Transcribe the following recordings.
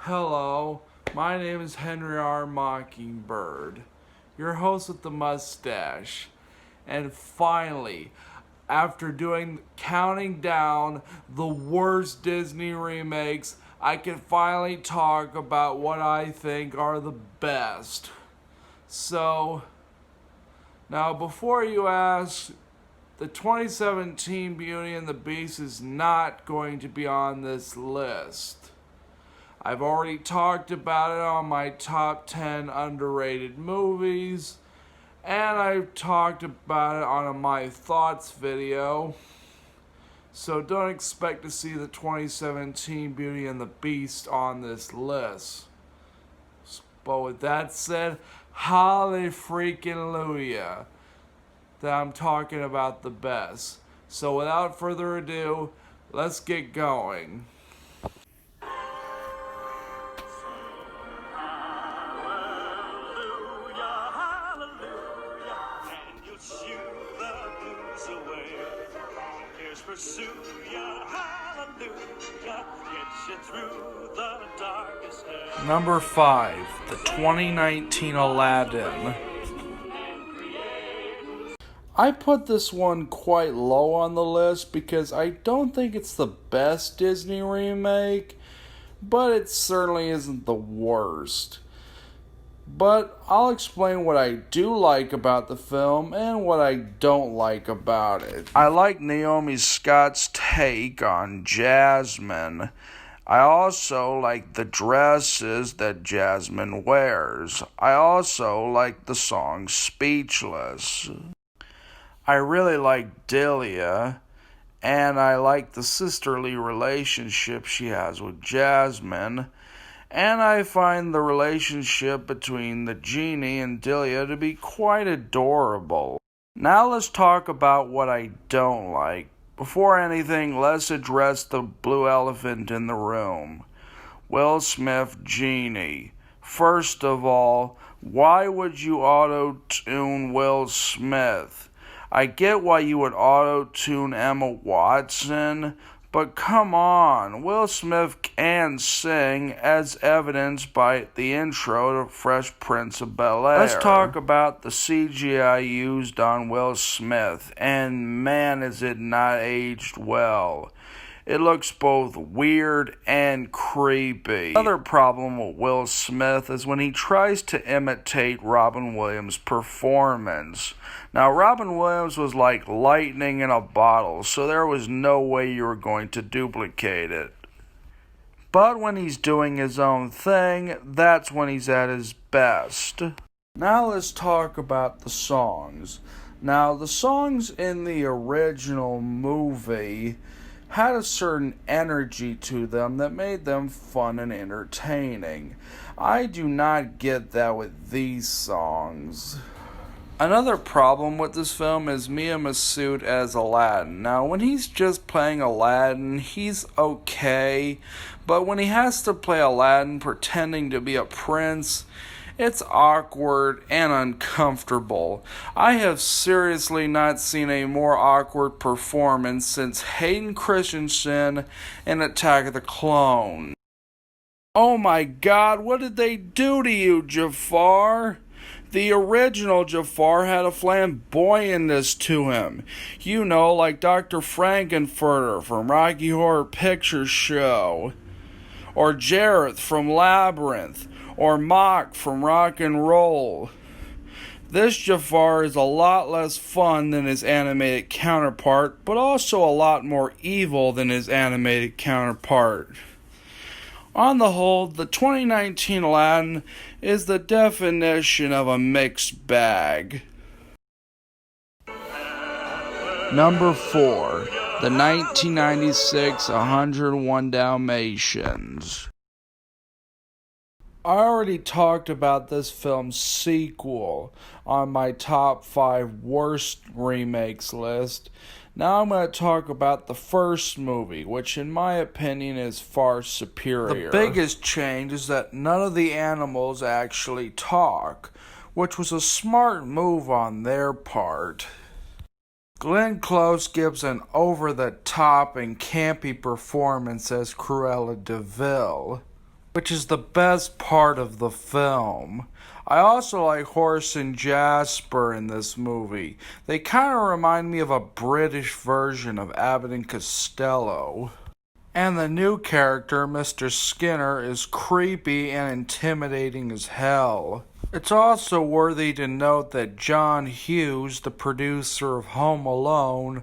Hello, my name is Henry R. Mockingbird, your host with the mustache. And finally, after counting down the worst Disney remakes, I can finally talk about what I think are the best. So, now before you ask, the 2017 Beauty and the Beast is not going to be on this list. I've already talked about it on my top 10 underrated movies, and I've talked about it on a My Thoughts video. So don't expect to see the 2017 Beauty and the Beast on this list. But with that said, holly freaking hallelujah that I'm talking about the best. So without further ado, let's get going. Pursue ya, hallelujah, gets you through the darkest day. Number 5, the 2019 Aladdin. I put this one quite low on the list because I don't think it's the best Disney remake, but it certainly isn't the worst. But I'll explain what I do like about the film and what I don't like about it. I like Naomi Scott's take on Jasmine. I also like the dresses that Jasmine wears. I also like the song Speechless. I really like Delia, and I like the sisterly relationship she has with Jasmine. And I find the relationship between the genie and Delia to be quite adorable. Now let's talk about what I don't like. Before anything, let's address the blue elephant in the room. Will Smith Genie. First of all, why would you auto-tune Will Smith? I get why you would auto-tune Emma Watson, but come on, Will Smith can sing, as evidenced by the intro to Fresh Prince of Bel-Air. Let's talk about the CGI used on Will Smith, and man is it not aged well. It looks both weird and creepy. Another problem with Will Smith is when he tries to imitate Robin Williams' performance. Now, Robin Williams was like lightning in a bottle, so there was no way you were going to duplicate it. But when he's doing his own thing, that's when he's at his best. Now let's talk about the songs. Now, the songs in the original movie had a certain energy to them that made them fun and entertaining. I do not get that with these songs. Another problem with this film is Mia Massoud as Aladdin. Now, when he's just playing Aladdin, he's okay, but when he has to play Aladdin pretending to be a prince, it's awkward and uncomfortable. I have seriously not seen a more awkward performance since Hayden Christensen in Attack of the Clones. Oh my god, what did they do to you, Jafar? The original Jafar had a flamboyantness to him. You know, like Dr. Frankenfurter from Rocky Horror Picture Show, or Jareth from Labyrinth, or Mock from Rock and Roll. This Jafar is a lot less fun than his animated counterpart, but also a lot more evil than his animated counterpart. On the whole, the 2019 Aladdin is the definition of a mixed bag. Number 4, the 1996 101 Dalmatians. I already talked about this film's sequel on my top 5 worst remakes list. Now I'm going to talk about the first movie, which in my opinion is far superior. The biggest change is that none of the animals actually talk, which was a smart move on their part. Glenn Close gives an over-the-top and campy performance as Cruella de Vil. which is the best part of the film. I also like Horace and Jasper in this movie. They kind of remind me of a British version of Abbott and Costello. And the new character, Mr. Skinner, is creepy and intimidating as hell. It's also worthy to note that John Hughes, the producer of Home Alone,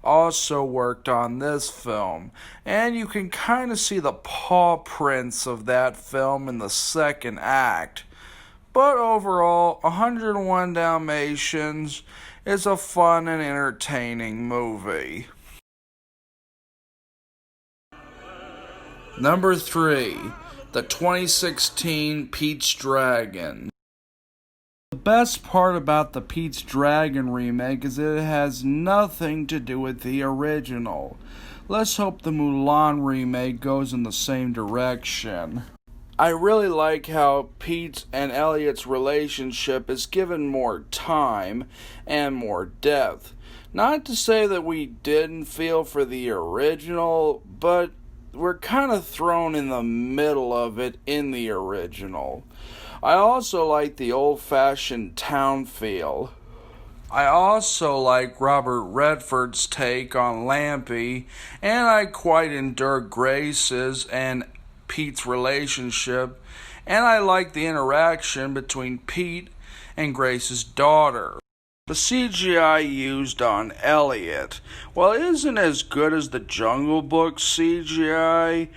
also worked on this film, and you can kind of see the paw prints of that film in the second act. But overall, 101 Dalmatians is a fun and entertaining movie. Number 3, the 2016 Pete's Dragon. The best part about the Pete's Dragon remake is that it has nothing to do with the original. Let's hope the Mulan remake goes in the same direction. I really like how Pete and Elliot's relationship is given more time and more depth. Not to say that we didn't feel for the original, but we're kind of thrown in the middle of it in the original. I also like the old-fashioned town feel. I also like Robert Redford's take on Lampy, and I quite endure Grace's and Pete's relationship, and I like the interaction between Pete and Grace's daughter. The CGI used on Elliot, while it isn't as good as the Jungle Book CGI,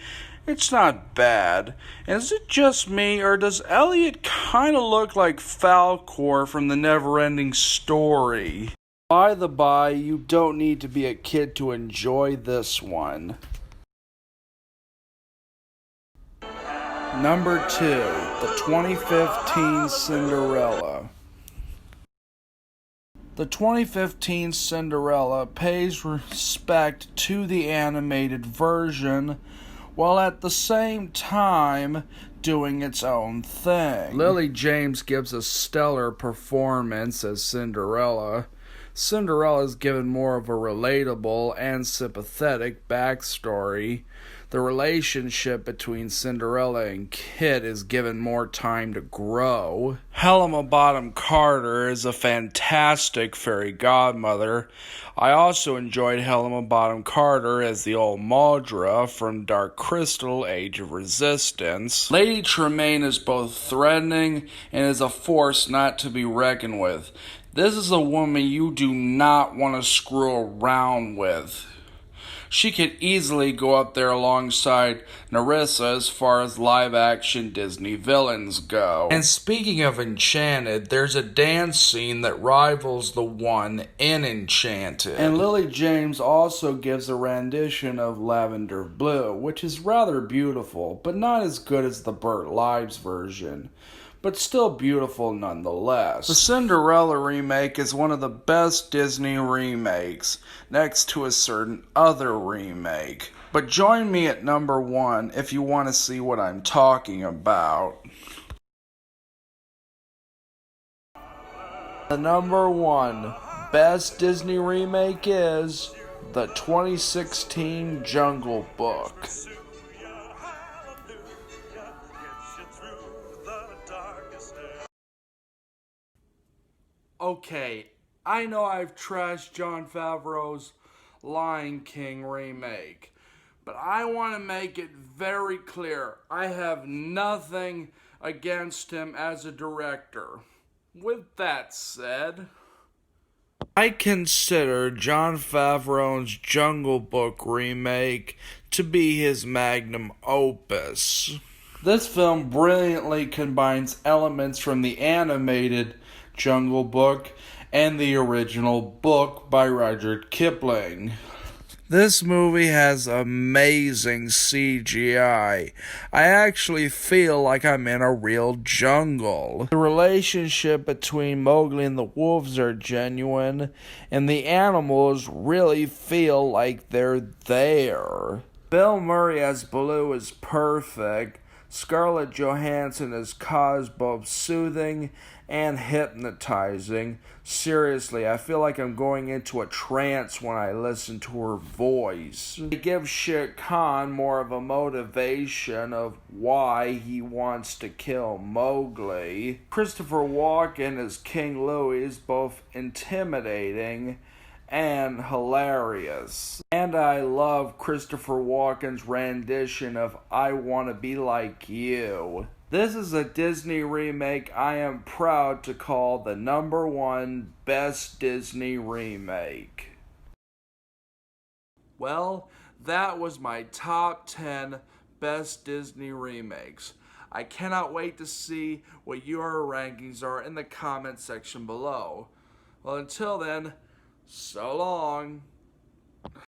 it's not bad. And is it just me, or does Elliot kind of look like Falcor from the Neverending Story? By the by, you don't need to be a kid to enjoy this one. Number 2, the 2015 Cinderella. The 2015 Cinderella pays respect to the animated version, while at the same time doing its own thing. Lily James gives a stellar performance as Cinderella. Cinderella is given more of a relatable and sympathetic backstory. The relationship between Cinderella and Kit is given more time to grow. Helena Bonham Carter is a fantastic fairy godmother. I also enjoyed Helena Bonham Carter as the old Maudra from Dark Crystal: Age of Resistance. Lady Tremaine is both threatening and is a force not to be reckoned with. This is a woman you do not want to screw around with. She could easily go up there alongside Nerissa as far as live-action Disney villains go. And speaking of Enchanted, there's a dance scene that rivals the one in Enchanted. And Lily James also gives a rendition of Lavender Blue, which is rather beautiful, but not as good as the Burt Lives version, but still beautiful nonetheless. The Cinderella remake is one of the best Disney remakes, next to a certain other remake. But join me at number 1 if you want to see what I'm talking about. The number 1 best Disney remake is the 2016 Jungle Book. Okay, I know I've trashed Jon Favreau's Lion King remake, but I want to make it very clear, I have nothing against him as a director. With that said, I consider Jon Favreau's Jungle Book remake to be his magnum opus. This film brilliantly combines elements from the animated Jungle Book and the original book by Rudyard Kipling. This movie has amazing CGI. I actually feel like I'm in a real jungle. The relationship between Mowgli and the wolves are genuine, and the animals really feel like they're there. Bill Murray as Baloo is perfect. Scarlett Johansson is caused both soothing and hypnotizing. Seriously, I feel like I'm going into a trance when I listen to her voice. It gives Shere Khan more of a motivation of why he wants to kill Mowgli. Christopher Walken as King Louie is both intimidating and hilarious. And I love Christopher Walken's rendition of I Want to Be Like You. This is a Disney remake I am proud to call the #1 best Disney remake. Well, that was my top 10 best Disney remakes. I cannot wait to see what your rankings are in the comment section below. Well, until then, so long.